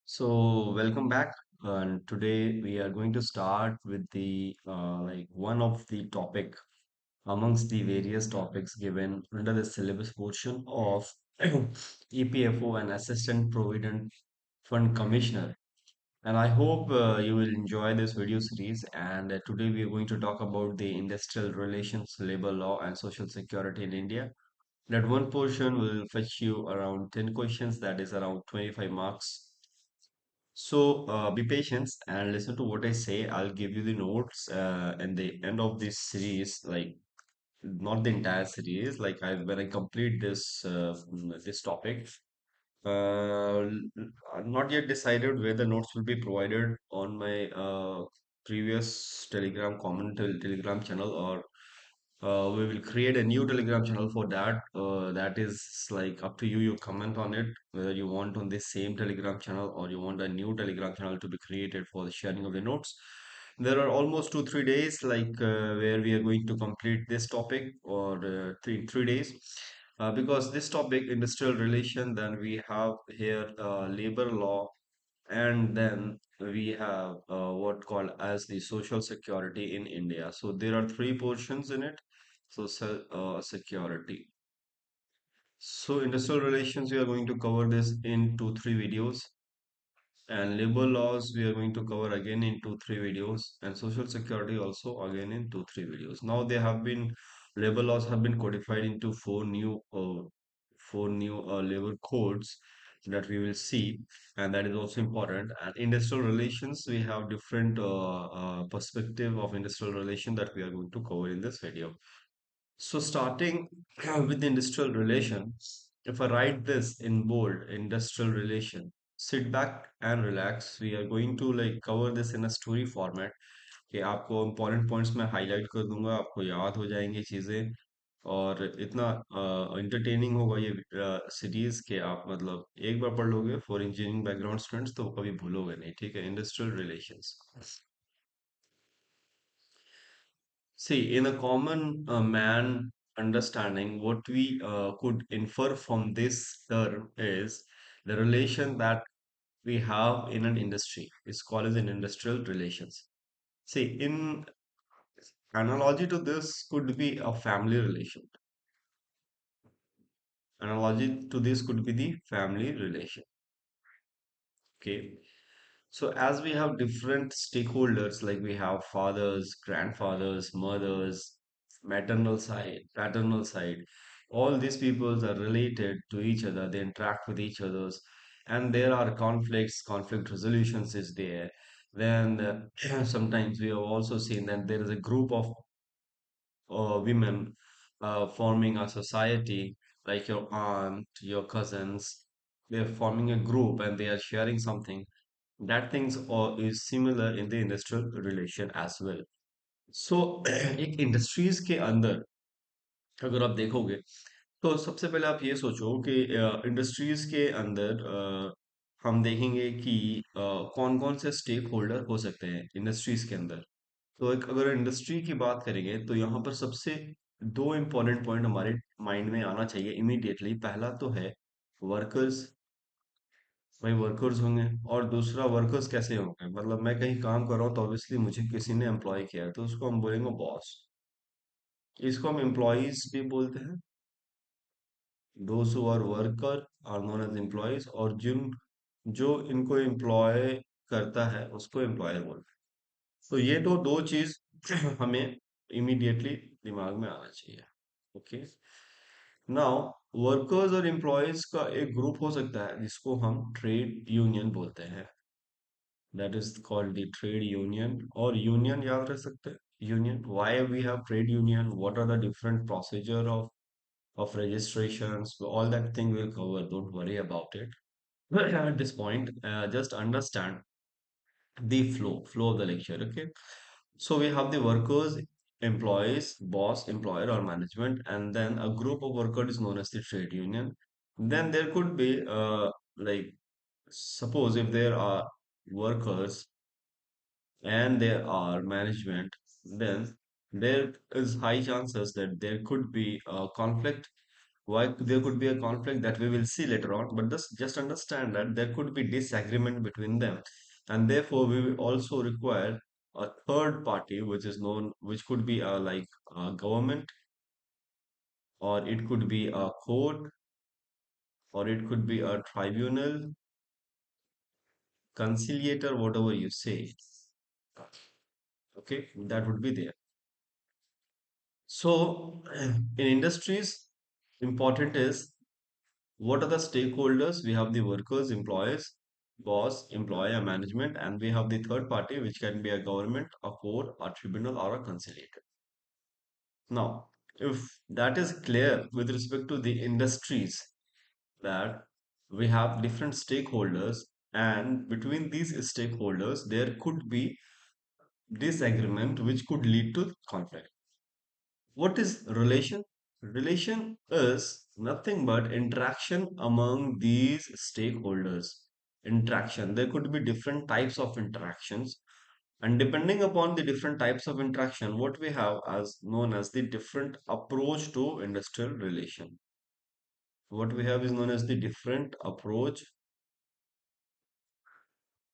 Welcome back. And today we are going to start with the one of the topic amongst the various topics given under the syllabus portion of EPFO and Assistant Provident Fund Commissioner. And I hope you will enjoy this video series. And today we are going to talk about the industrial relations, labor law, and social security in India. That one portion will fetch you around 10 questions, that is around 25 marks. Be patient and listen to what I say. I'll give you the notes in the end of this series, like not the entire series. When I complete this topic, I'm not yet decided where the notes will be provided on my previous Telegram channel, or we will create a new Telegram channel for that. That is like up to you. You comment on it whether you want on this same Telegram channel or you want a new Telegram channel to be created for the sharing of the notes. There are almost 2 3 days where we are going to complete this topic, or 3 days. Because this topic, industrial relation, then we have here labor law, and then we have what called as the social security in India. So there are three portions in it. Security. So industrial relations, we are going to cover this in 2 3 videos, and labor laws we are going to cover again in 2 3 videos, and social security also again in 2 3 videos. Now they have been labor laws have been codified into four new labor codes that we will see, and that is also important. And industrial relations, we have different perspective of industrial relation that we are going to cover in this video. So starting with the industrial relation, if I write this in bold, industrial relation, sit back and relax. We are going to like cover this in a story format कि आपको important points मैं highlight कर दूंगा, आपको याद हो जाएंगी चीजें, और इतना entertaining होगा ये सीरीज के आप मतलब एक बार पढ़ लोगे फॉर इंजीनियरिंग बैकग्राउंड स्टूडेंट्स तो कभी भूलोगे नहीं, ठीक है? Industrial relations. See, in a common man understanding, what we could infer from this term is the relation that we have in an industry is called as an industrial relations. See, in analogy to this could be a family relation. Analogy to this could be the family relation. Okay. So as we have different stakeholders, like we have fathers, grandfathers, mothers, maternal side, paternal side, all these peoples are related to each other. They interact with each others, and there are conflicts. Conflict resolutions is there. Then sometimes we have also seen that there is a group of women forming a society, like your aunt, your cousins. They're forming a group and they are sharing something. That things is similar in the industrial relation as well. So एक industries के अंदर अगर आप देखोगे तो सबसे पहले आप ये सोचो कि इंडस्ट्रीज के अंदर हम देखेंगे कि कौन कौन से स्टेक होल्डर हो सकते हैं इंडस्ट्रीज के अंदर. तो एक अगर इंडस्ट्री की बात करेंगे तो यहाँ पर सबसे दो इम्पोर्टेंट पॉइंट हमारे माइंड में आना चाहिए इमीडिएटली. पहला तो है वर्कर्स. भाई वर्कर्स होंगे. और दूसरा वर्कर्स कैसे होंगे, मतलब मैं कहीं काम कर रहा हूँ तो ऑब्वियसली मुझे किसी ने एम्प्लॉय किया है तो उसको हम बोलेंगे बॉस. इसको हम एम्प्लॉयज भी बोलते हैं. Those who are worker are known as employees, और जिन जो इनको एम्प्लॉय करता है उसको एम्प्लॉयर बोलते हैं. तो ये तो दो चीज हमें इमीडिएटली दिमाग में आना चाहिए. ओके. नाउ वर्कर्स और एम्प्लॉयज का एक ग्रुप हो सकता है जिसको हम ट्रेड यूनियन बोलते हैं. That is called the trade union, or union याद रख सकते हैं. Union. Why we have trade union? What are the different procedure of registrations? All that thing we'll cover. Don't worry about it. But at this point, just understand the flow of the lecture. Okay. So we have the workers, employees, boss, employer, or management, and then a group of workers is known as the trade union. Then there could be like suppose if there are workers and there are management, then there is high chances that there could be a conflict Why there could be a conflict that we will see later on, but just understand that there could be disagreement between them, and therefore we will also require a third party, which is known, which could be like a government, or it could be a court, or it could be a tribunal, conciliator, whatever you say. Okay, that would be there. So, in industries, important is what are the stakeholders? We have the workers, employees, boss, employer, management, and we have the third party, which can be a government, a court, a tribunal, or a conciliator. Now, if that is clear with respect to the industries, that we have different stakeholders, and between these stakeholders, there could be disagreement which could lead to conflict. What is relation? Relation is nothing but interaction among these stakeholders. Interaction. There could be different types of interactions, and depending upon the different types of interaction, what we have as known as the different approach to industrial relation. What we have is known as the different approach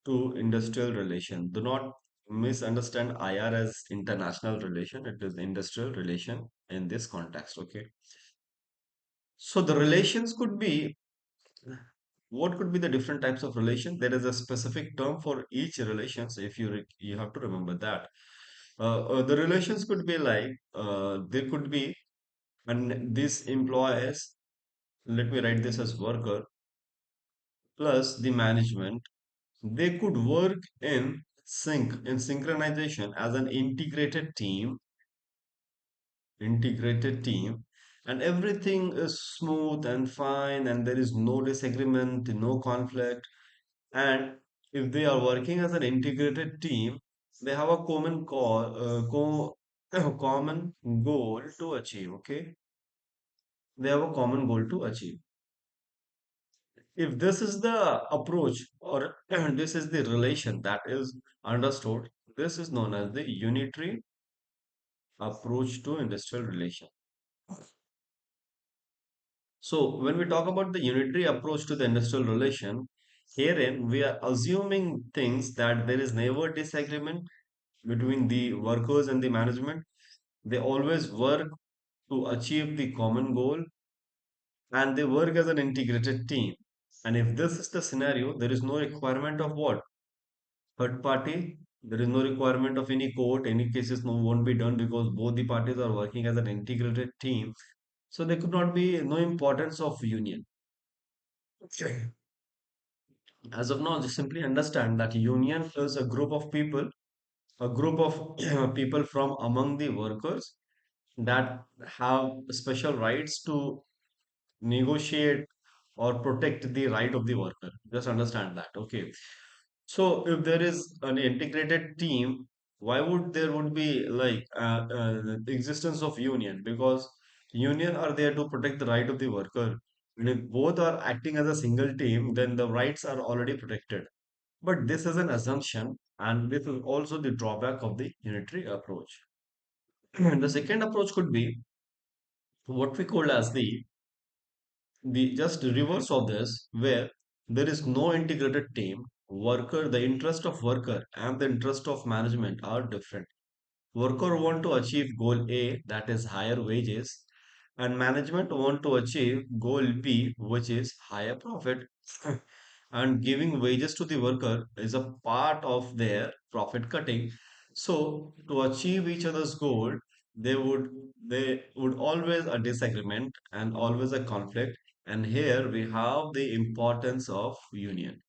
to industrial relation. Do not misunderstand IR as international relation. It is industrial relation in this context. Okay. So the relations could be, what could be the different types of relation? There is a specific term for each relations. If you have to remember that. The relations could be like there could be, and these employees. Let me write this as worker plus the management. They could work in synchronization as an integrated team, and everything is smooth and fine, and there is no disagreement, no conflict. And if they are working as an integrated team, they have a common goal to achieve. Okay, they have a common goal to achieve. If this is the approach, or this is the relation that is understood, this is known as the unitary approach to industrial relation. So, when we talk about the unitary approach to the industrial relation, herein we are assuming things that there is never disagreement between the workers and the management. They always work to achieve the common goal, and they work as an integrated team. And if this is the scenario, there is no requirement of what? Third party. There is no requirement of any court. Any cases no won't be done because both the parties are working as an integrated team. So there could not be no importance of union. Okay. As of now, just simply understand that union is a group of people, a group of people from among the workers that have special rights to negotiate or protect the right of the worker. Just understand that. Okay. So if there is an integrated team, why would there would be like the existence of union? Because union are there to protect the right of the worker. And if both are acting as a single team, then the rights are already protected. But this is an assumption, and this is also the drawback of the unitary approach. The second approach could be what we call as the just reverse of this, where there is no integrated team. The interest of worker and the interest of management are different. Worker want to achieve goal A, that is higher wages, and management want to achieve goal B, which is higher profit. And giving wages to the worker is a part of their profit cutting. So to achieve each other's goal, they would always a disagreement and always a conflict. And here we have the importance of union.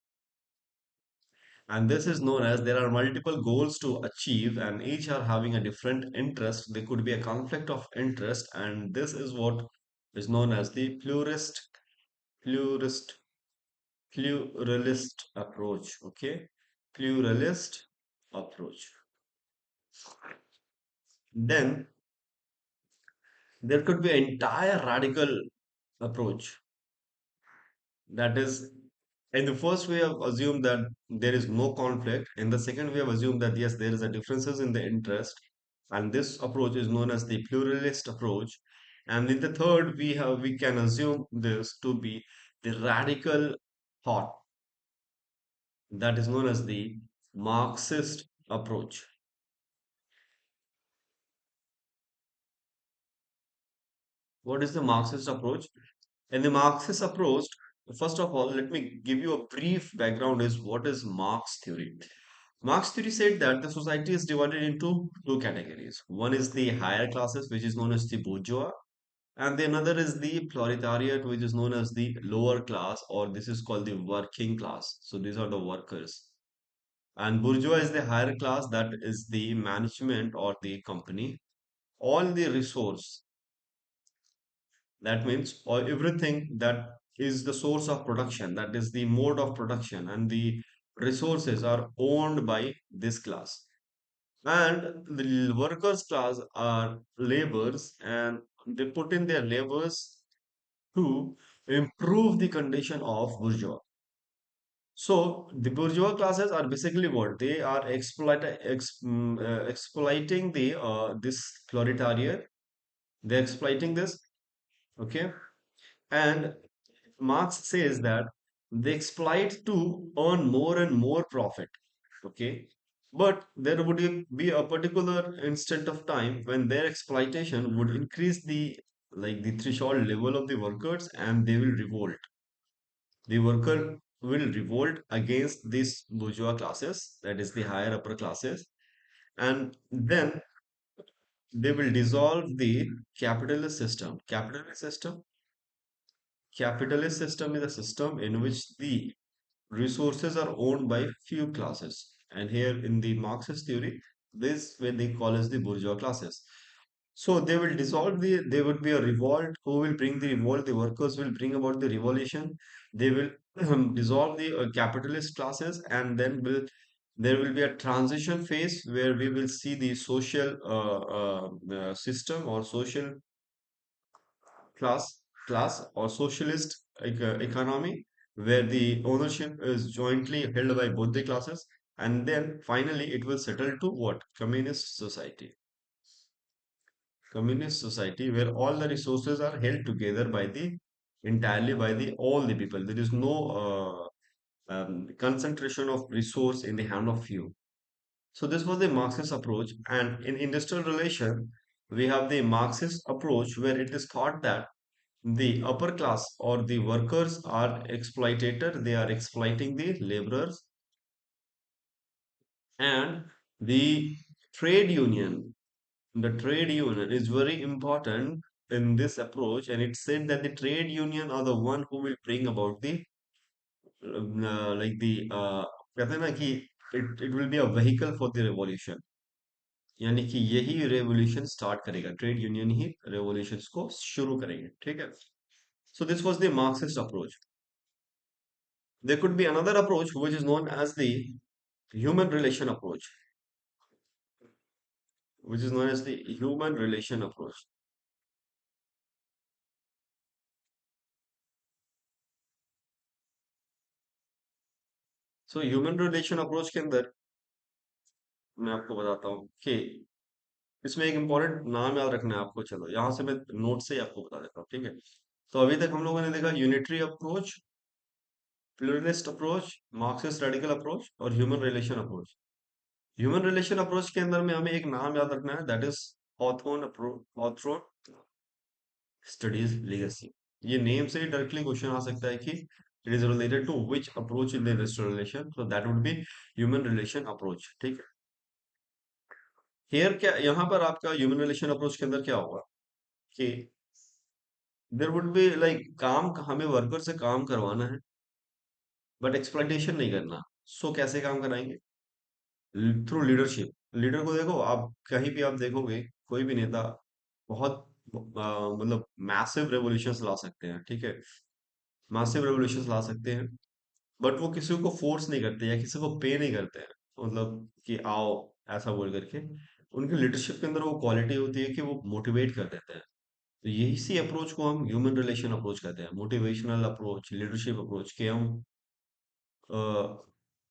And this is known as there are multiple goals to achieve, and each are having a different interest. There could be a conflict of interest, and this is what is known as the plurist, pluralist approach. Okay, pluralist approach. Then there could be an entire radical approach. That is, in the first we have assumed that there is no conflict. In the second we have assumed that yes, there is a differences in the interest, and this approach is known as the pluralist approach. And in the third, we can assume this to be the radical thought that is known as the Marxist approach. What is the Marxist approach? In the Marxist approach, first of all, let me give you a brief background is what is Marx theory. Marx theory said that the society is divided into two categories. One is the higher classes, which is known as the bourgeois, and the another is the proletariat, which is known as the lower class, or this is called the working class. So these are the workers. And bourgeois is the higher class, that is the management or the company. All the resource, that means or everything that is the source of production, that is the mode of production, and the resources are owned by this class. And the workers class are laborers, and they put in their labors to improve the condition of bourgeois. So the bourgeois classes are basically what they are exploiting the this proletariat. They're exploiting this, okay? And Marx says that they exploit to earn more and more profit. Okay. But there would be a particular instant of time when their exploitation would increase the the threshold level of the workers and they will revolt. The worker will revolt against these bourgeois classes, that is the higher upper classes, and then they will dissolve the capitalist system. Capitalist system is a system in which the resources are owned by few classes. And here in the Marxist theory, this what they call as the bourgeois classes. So they will dissolve there would be a revolt. Who will bring the revolt? The workers will bring about the revolution. They will dissolve the capitalist classes, and then there will be a transition phase where we will see the social system or social class or socialist economy where the ownership is jointly held by both the classes, and then finally it will settle to what communist society where all the resources are held together by the entirely by the all the people. There is no concentration of resource in the hand of few. So this was the Marxist approach, and in industrial relation we have the Marxist approach where it is thought that the upper class or the workers are exploitated, they are exploiting the laborers, and the trade union, the trade union is very important in this approach, and it said that the trade union are the one who will bring about the like the कहते हैं ना कि it will be a vehicle for the revolution. यानी कि यही revolution start करेगा, trade union ही revolutions को शुरू करेंगे, ठीक है? So this was the Marxist approach. There could be another approach which is known as the human relation approach, which is known as the human relation approach. So human relation approach के अंदर मैं आपको बताता हूँ कि इसमें एक important नाम याद रखना है आपको। चलो यहाँ से मैं नोट से ही आपको बता देता हूँ, ठीक है? तो अभी तक हम लोगों ने देखा unitary approach, pluralist approach, Marxist radical approach और human relation approach. Human relation approach के अंदर में हमें एक नाम याद रखना है, that is Hawthorne approach, Hawthorne studies legacy. ये नेम से ही डायरेक्टली क्वेश्चन आ सकता है कि it is related to which approach in the industrial relation, so that would be human relation approach, ठीक है? हियर क्या यहाँ पर आपका ह्यूमन रिलेशन अप्रोच के अंदर क्या होगा कि देयर वुड बी लाइक काम हमें वर्कर से काम करवाना है बट एक्सप्लॉइटेशन नहीं करना। सो कैसे काम कराएंगे? Through leadership. लीडर को देखो आप, कहीं भी आप देखोगे कोई भी नेता बहुत मतलब मैसिव रेवोल्यूशंस ला सकते हैं, ठीक है? मैसिव रेवोल्यूशंस ला सकते हैं, बट वो किसी को फोर्स नहीं करते या किसी को पे नहीं करते हैं, मतलब कि आओ ऐसा बोल करके। उनकी लीडरशिप के अंदर वो क्वालिटी होती है कि वो मोटिवेट कर देते हैं। तो यही सी अप्रोच को हम ह्यूमन रिलेशन अप्रोच कहते हैं, मोटिवेशनल अप्रोच, लीडरशिप अप्रोच के हम अ,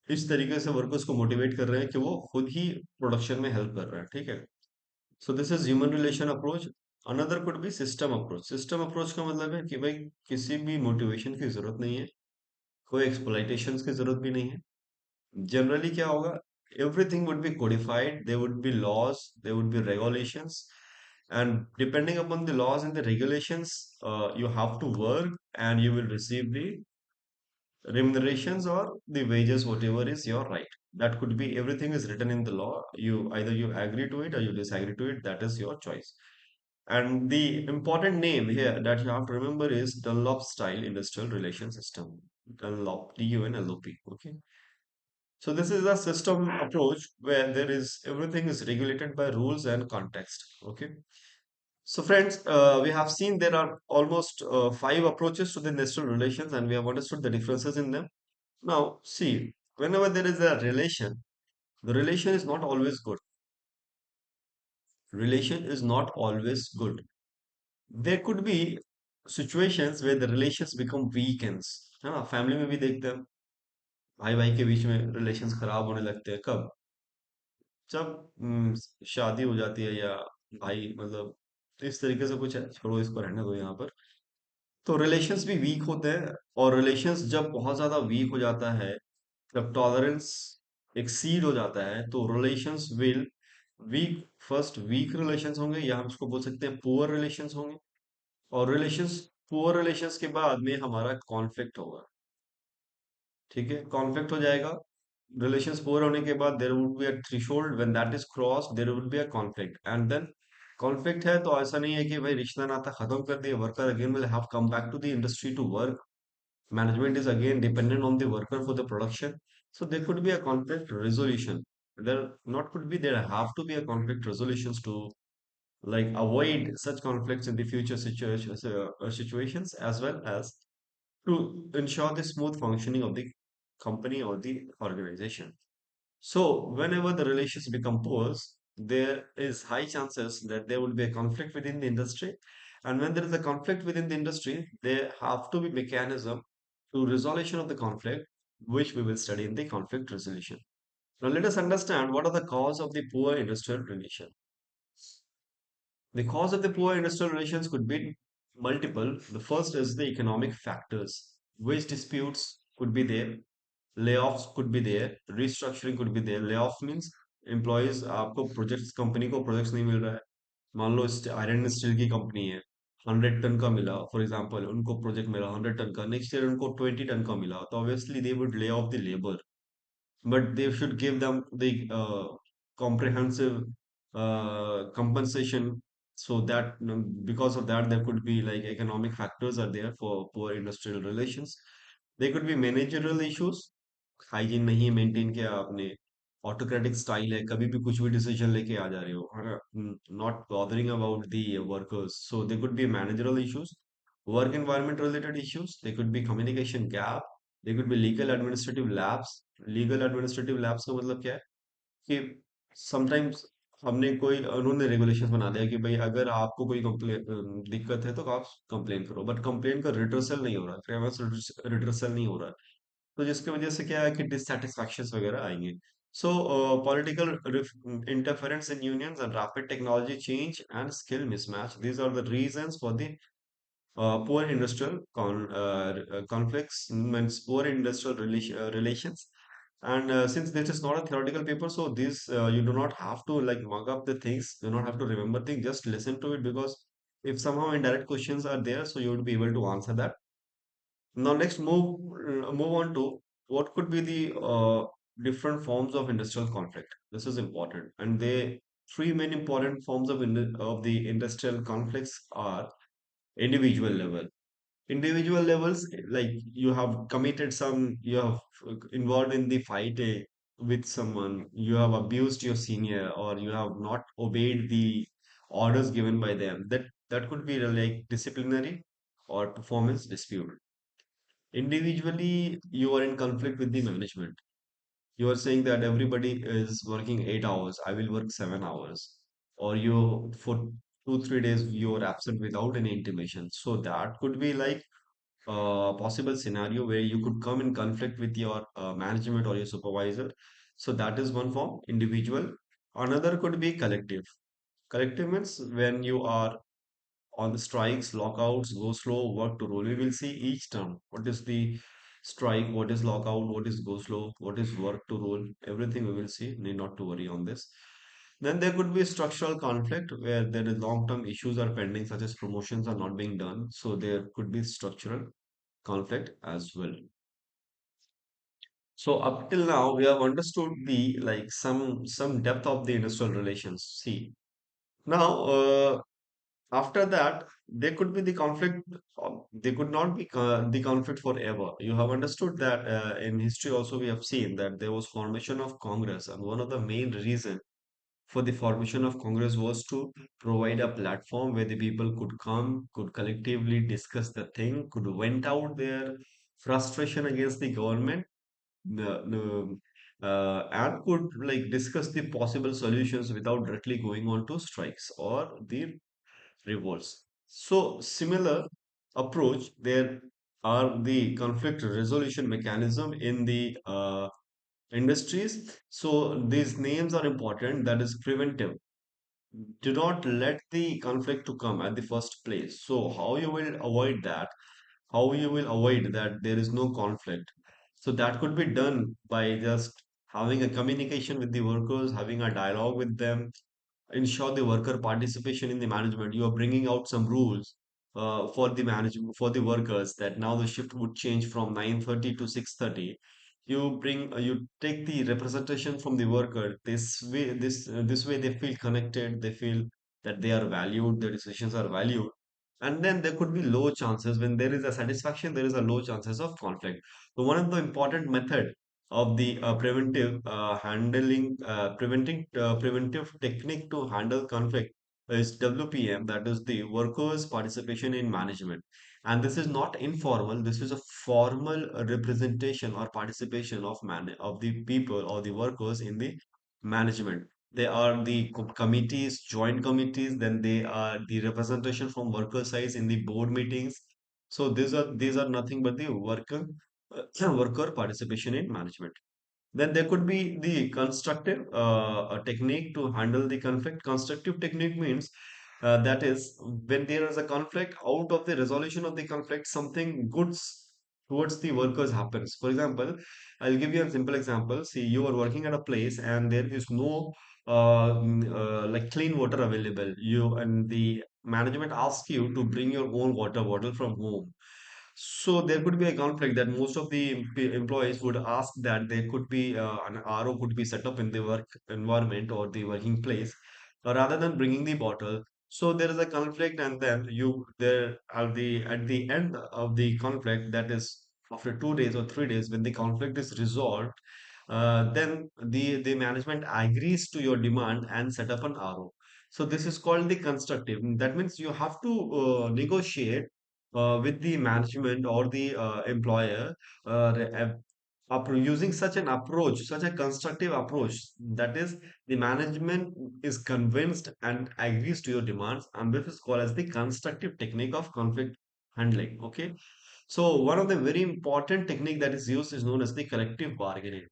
इस तरीके से वर्कर्स को मोटिवेट कर रहे हैं कि वो खुद ही प्रोडक्शन में हेल्प कर रहे हैं, ठीक है? So this is human relation approach. Another could be system approach. System approach का मतलब है कि भाई किसी भी मोटिवेशन की जरूरत नहीं है, कोई एक्सप्लॉइटेशन की जरूरत भी नहीं है। जनरली क्या होगा, everything would be codified, there would be laws, there would be regulations, and depending upon the laws and the regulations, you have to work and you will receive the remunerations or the wages, whatever is your right. That could be everything is written in the law. You either you agree to it or you disagree to it. That is your choice. And the important name here that you have to remember is Dunlop style industrial relation system. Dunlop, DUNLOP. Okay. So this is a system approach where there is everything is regulated by rules and context. Okay. So friends, we have seen there are almost five approaches to the industrial relations, and we have understood the differences in them. Now, see, whenever there is a relation, the relation is not always good. Relation is not always good. There could be situations where the relations become weakens, है ना? Family में भी देखते हैं, भाई भाई के बीच में रिलेशंस खराब होने लगते हैं। कब? जब शादी हो जाती है, या भाई मतलब इस तरीके से कुछ है, छोड़ो इसको, रहने दो यहाँ पर। तो रिलेशंस भी वीक होते हैं, और रिलेशंस जब बहुत ज्यादा वीक हो जाता है, जब टॉलरेंस एक्सीड हो जाता है, तो relations will weak, first weak relations होंगे, या हम इसको बोल सकते हैं पुअर रिलेशंस होंगे। और रिलेशंस, पुअर रिलेशंस के बाद में हमारा कॉन्फ्लिक्ट होगा। ठीक है, कॉन्फ्लिक्ट हो जाएगा। रिलेशंस पुअर होने के बाद there would be a threshold, when that is crossed there would be a conflict, and then conflict है तो ऐसा नहीं है कि भाई रिश्ता नाता खत्म कर दिया, worker again will have come back to the industry to work. Management is again dependent on the worker for the production. So there could be a conflict resolution. There not could be, there have to be a conflict resolutions to like avoid such conflicts in the future situations, as well as to ensure the smooth functioning of the company or the organization. So whenever the relations become poor, there is high chances that there will be a conflict within the industry. And when there is a conflict within the industry, there have to be mechanism to resolution of the conflict, which we will study in the conflict resolution. Now let us understand what are the cause of the poor industrial relation. The cause of the poor industrial relations could be multiple. The first is the economic factors. Wage disputes could be there, layoffs could be there, restructuring could be there. Layoff means employees, आपको projects, company को projects नहीं मिल रहा है। मान लो iron and steel की company है, 100 ton का मिला फॉर एग्जांपल, उनको प्रोजेक्ट मिला 100 टन का, नेक्स्ट ईयर उनको 20 टन का मिला, तो obviously they would lay off the labour, but they should give them the comprehensive compensation, so that because of that there could be like economic factors are there for poor industrial relations. There could be managerial issues, hygiene नहीं maintain किया आपने, autocratic style है, कभी भी कुछ भी decision लेके आ जा रहे हो, है ना, not bothering about the workers, so they could be managerial issues. Work environment related issues, they could be communication gap, they could be legal administrative lapse. Legal administrative lapse का मतलब क्या है कि समटाइम्स हमने कोई, उन्होंने रेगुलेशंस बना दिया कि भाई अगर आपको कोई कंप्लेन दिक्कत है तो आप कंप्लेन करो, बट कंप्लेन का रिटर्सल नहीं हो रहा है, रिटर्सल नहीं हो रहा है, तो जिसकी वजह से क्या है कि डिससेटिस्फैक्शंस वगैरह आएंगे। सो political interference in unions and rapid technology change and skill mismatch, these are the reasons for the poor industrial conflicts, means poor industrial relations. And since this is not a theoretical paper, so this you do not have to like mug up the things, do not have to remember things, just listen to it, because if somehow indirect questions are there, so you would be able to answer that. Now let's move on to what could be the different forms of industrial conflict. This is important, and the three main important forms of of the industrial conflicts are individual level. Individual levels, like you have committed some, you have involved in the fight with someone, you have abused your senior, or you have not obeyed the orders given by them. That could be like disciplinary or performance dispute. Individually, you are in conflict with the management. You are saying that everybody is working 8 hours, I will work 7 hours. Or you, for 2 3 days, you are absent without any intimation. So that could be like a possible scenario where you could come in conflict with your management or your supervisor. So that is one form, individual. Another could be collective. Collective means when you are on the strikes, lockouts, go slow, work to rule. We will see each term. What is the strike? What is lockout? What is go slow? What is work to rule? Everything we will see. Need not to worry on this. Then there could be structural conflict where there is long-term issues are pending, such as promotions are not being done. So there could be structural conflict as well. So up till now, we have understood the like some depth of the industrial relations. See, now after that, there could be the conflict. They could not be the conflict forever. You have understood that in history also we have seen that there was formation of Congress, and one of the main reason for the formation of Congress was to provide a platform where the people could come, could collectively discuss the thing, could vent out their frustration against the government, and could like discuss the possible solutions without directly going on to strikes or the revolts. So similar approach there are the conflict resolution mechanism in the industries. So these names are important. That is preventive. Do not let the conflict to come at the first place. So how you will avoid that? How you will avoid that there is no conflict? So that could be done by just having a communication with the workers, having a dialogue with them, ensure the worker participation in the management. You are bringing out some rules for the management for the workers that now the shift would change from 9:30 to 6:30. You take the representation from the worker. This way they feel connected. They feel that they are valued. Their decisions are valued. And then there could be low chances when there is a satisfaction. There is a low chances of conflict. So one of the important method of the preventive technique to handle conflict is WPM, that is the workers' participation in management. And this is not informal, this is a formal representation or participation of the people or the workers in the management. They are the committees, joint committees, then they are the representation from worker sides in the board meetings. So these are nothing but the worker participation in management. Then there could be the constructive a technique to handle the conflict. Constructive technique means that is when there is a conflict, out of the resolution of the conflict, something good towards the workers happens. For example, I'll give you a simple example. See, you are working at a place and there is no like clean water available. You and the management asks you to bring your own water bottle from home. So there could be a conflict that most of the employees would ask that there could be an RO could be set up in the work environment or the working place rather than bringing the bottle. So there is a conflict, and then you there at the end of the conflict, that is after 2 days or 3 days, when the conflict is resolved, then the management agrees to your demand and set up an RO. So this is called the constructive. That means you have to negotiate with the management or the employer using such an approach, such a constructive approach. That is, the management is convinced and agrees to your demands, and this is called as the constructive technique of conflict handling. Okay, so one of the very important technique that is used is known as the collective bargaining.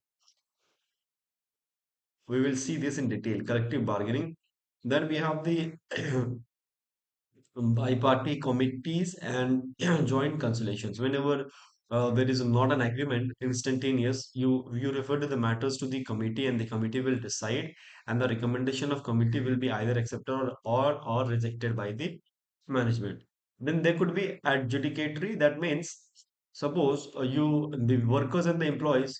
We will see this in detail. Collective bargaining. Then we have the bi-party committees and joint conciliations. Whenever there is not an agreement, instantaneous, you refer to the matters to the committee, and the committee will decide, and the recommendation of committee will be either accepted or rejected by the management. Then there could be adjudicatory. That means, suppose the workers and the employees.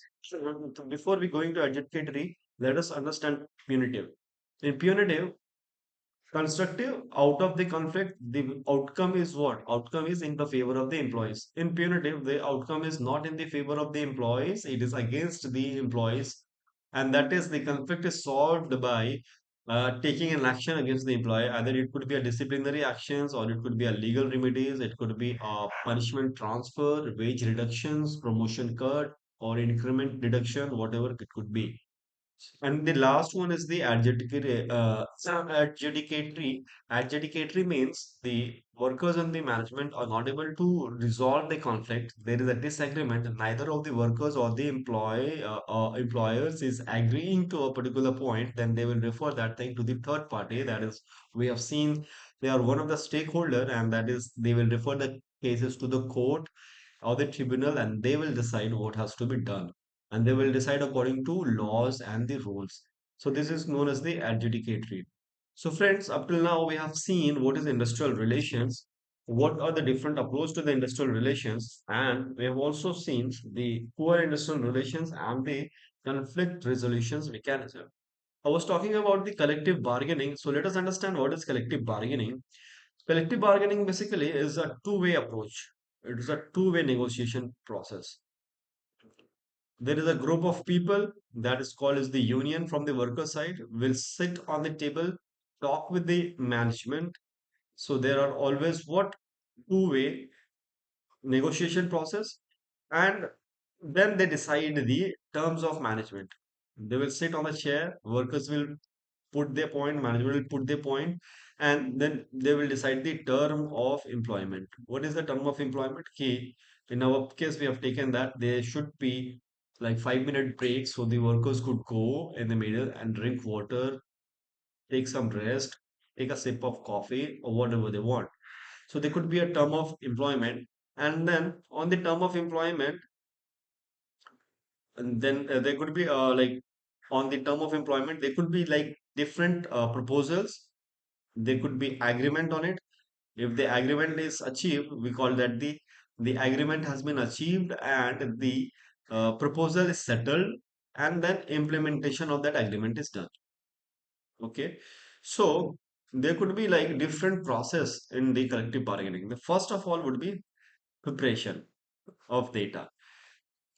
Before we going to adjudicatory, let us understand punitive. In punitive, constructive, out of the conflict, the outcome is what? Outcome is in the favor of the employees. In punitive, the outcome is not in the favor of the employees, it is against the employees. And that is the conflict is solved by taking an action against the employee. Either it could be a disciplinary actions, or it could be a legal remedies, it could be a punishment transfer, wage reductions, promotion cut, or increment deduction, whatever it could be. And the last one is the adjudicatory. Adjudicatory. Adjudicatory means the workers and the management are not able to resolve the conflict. There is a disagreement. Neither of the workers or the employers is agreeing to a particular point. Then they will refer that thing to the third party. That is, we have seen they are one of the stakeholder, and that is they will refer the cases to the court or the tribunal, and they will decide what has to be done, and they will decide according to laws and the rules. So this is known as the adjudicatory. So friends, up till now we have seen what is industrial relations, what are the different approach to the industrial relations, and we have also seen the poor industrial relations and the conflict resolutions mechanism. I was talking about the collective bargaining. So let us understand what is collective bargaining. Collective bargaining basically is a two-way approach. It is a two-way negotiation process. There is a group of people that is called as the union from the worker side will sit on the table, talk with the management. So there are always what two-way negotiation process, and then they decide the terms of management. They will sit on the chair, workers will put their point, management will put their point, and then they will decide the term of employment. What is the term of employment? Key. In our case, we have taken that there should be like 5 minute breaks so the workers could go in the middle and drink water, take some rest, take a sip of coffee or whatever they want. So there could be a term of employment, and then on the term of employment, and then there could be like on the term of employment, there could be like different proposals. There could be agreement on it. If the agreement is achieved, we call that the agreement has been achieved and the proposal is settled, and then implementation of that agreement is done. Okay, so there could be like different process in the collective bargaining. The first of all would be preparation of data.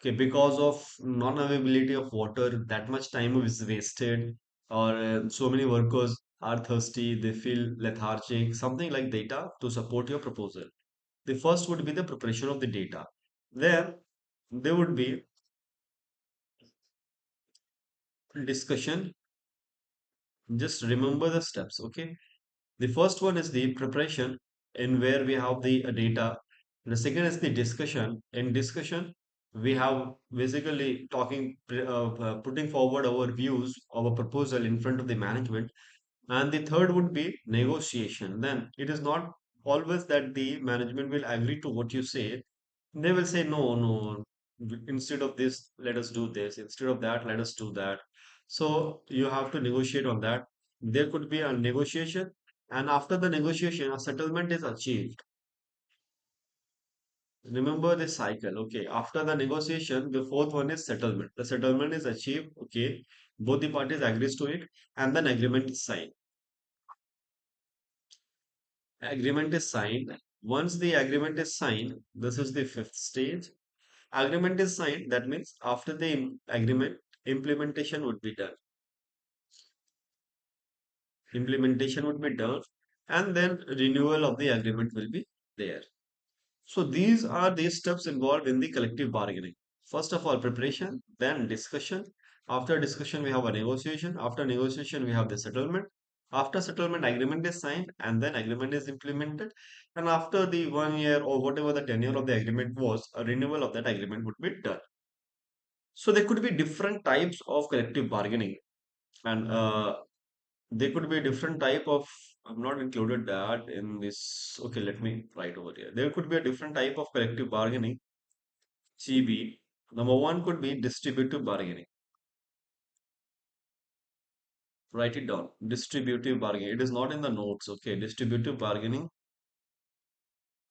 Okay, because of non-availability of water, that much time is wasted, or so many workers are thirsty, they feel lethargic, something like data to support your proposal. The first would be the preparation of the data. Then there would be discussion. Just remember the steps, okay? The first one is the preparation, in where we have the data. The second is the discussion. In discussion, we have basically putting forward our views, our proposal in front of the management. And the third would be negotiation. Then it is not always that the management will agree to what you say. They will say, no, no, instead of this, let us do this. Instead of that, let us do that. So you have to negotiate on that. There could be a negotiation, and after the negotiation, a settlement is achieved. Remember this cycle. Okay, after the negotiation, the fourth one is settlement. The settlement is achieved. Okay, both the parties agrees to it, and then agreement is signed. Agreement is signed. Once the agreement is signed, this is the fifth stage. Agreement is signed. That means after the agreement, implementation would be done. Implementation would be done, and then renewal of the agreement will be there. So these are the steps involved in the collective bargaining. First of all, preparation, then discussion. After discussion, we have a negotiation. After negotiation, we have the settlement. After settlement, agreement is signed, and then agreement is implemented. And after the 1 year or whatever the tenure of the agreement was, a renewal of that agreement would be done. So there could be different types of collective bargaining, and there could be a different type of. I'm not included that in this. Okay, let me write over here. There could be a different type of collective bargaining. GB. Number one could be distributive bargaining. Write it down. Distributive bargaining. It is not in the notes. Okay, distributive bargaining.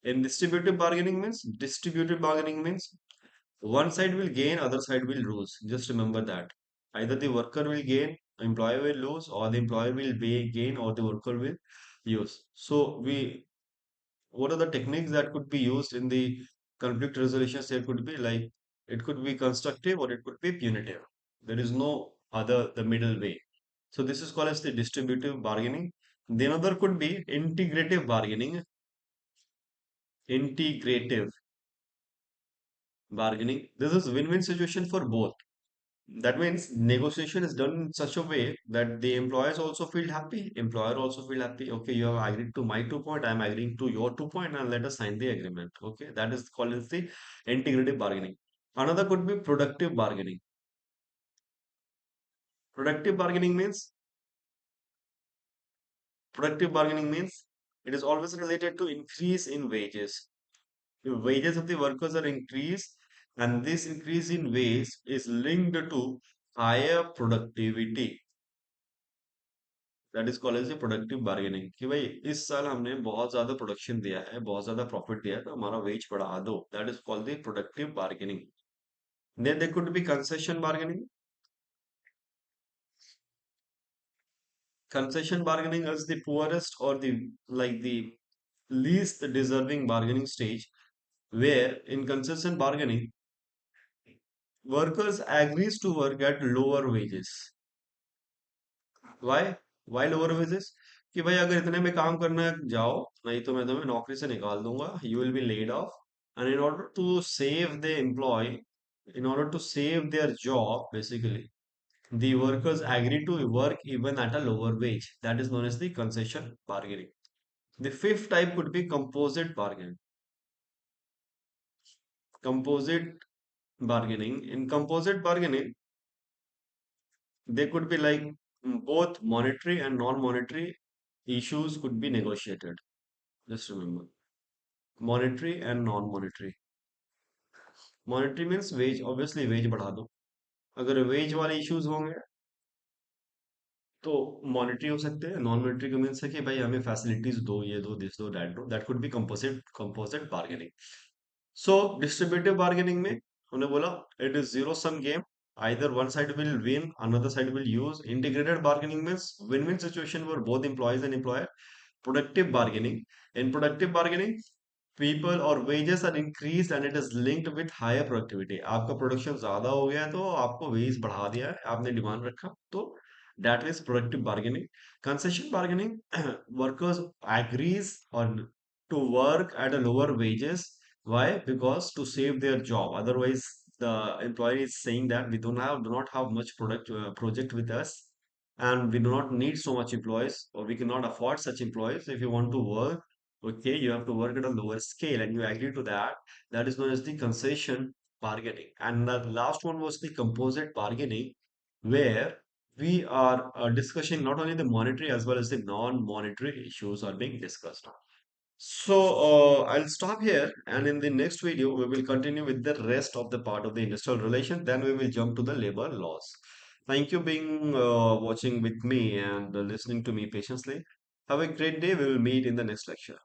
In distributive bargaining means one side will gain, other side will lose. Just remember that. Either the worker will gain, employer will lose, or the employer will gain, or the worker will use. So we, what are the techniques that could be used in the conflict resolutions? There could be like it could be constructive or it could be punitive. There is no other the middle way. So this is called as the distributive bargaining. The another could be integrative bargaining. Integrative bargaining. This is win-win situation for both. That means negotiation is done in such a way that the employers also feel happy. Employer also feel happy. Okay, you have agreed to my 2 point, I'm agreeing to your 2 point, and let us sign the agreement. Okay, that is called as the integrative bargaining. Another could be productive bargaining. Productive bargaining means productive bargaining means it is always related to increase in wages. The wages of the workers are increased, and this increase in wage is linked to higher productivity. That is called as a productive bargaining कि भाई इस साल हमने बहुत ज्यादा production दिया है, बहुत ज्यादा प्रॉफिट दिया है, तो हमारा वेज बढ़ा दो. That is called the productive bargaining. Then there could be concession bargaining. Concession bargaining is the poorest or the like the least deserving bargaining stage, where in concession bargaining workers agrees to work at lower wages. Why? Why lower wages? कि भाई अगर इतने में काम करना है जाओ, नहीं तो मैं तुम्हें नौकरी से निकाल दूंगा. You will be laid off. And in order to save the employee, in order to save their job, basically, the workers agree to work even at a lower wage. That is known as the concession bargaining. The fifth type could be composite bargaining. Composite bargaining. In composite bargaining, they could be like both monetary and non-monetary issues could be negotiated. Just remember, monetary and non-monetary. Monetary means wage, obviously wage बढ़ा दो. अगर wage वाले issues होंगे तो monetary हो सकते हैं. Non monetary का मीन्स है कि भाई हमें फैसिलिटीज दो, ये दो, दिस दो, दैट दो. That could be composite bargaining. So distributive bargaining में हमने बोला it is zero sum game. Either one side will win, another side will use. Integrated bargaining means win-win situation for both employees and employer. Productive bargaining. In productive bargaining, people or wages are increased and it is linked with higher productivity. आपका production ज्यादा हो गया है तो आपको veg बढ़ा दिया है, आपने डिमांड रखा तो that is productive bargaining. Concession bargaining, workers agrees on to work at a lower wages. Why? Because to save their job. Otherwise the employer is saying that we do not have much project with us, and we do not need so much employees, or we cannot afford such employees. If you want to work, okay, you have to work at a lower scale, and you agree to that. That is known as the concession bargaining. And the last one was the composite bargaining, where we are discussing not only the monetary as well as the non-monetary issues are being discussed. So I'll stop here, and in the next video we will continue with the rest of the part of the industrial relation. Then we will jump to the labor laws. Thank you being watching with me and listening to me patiently. Have a great day. We will meet in the next lecture.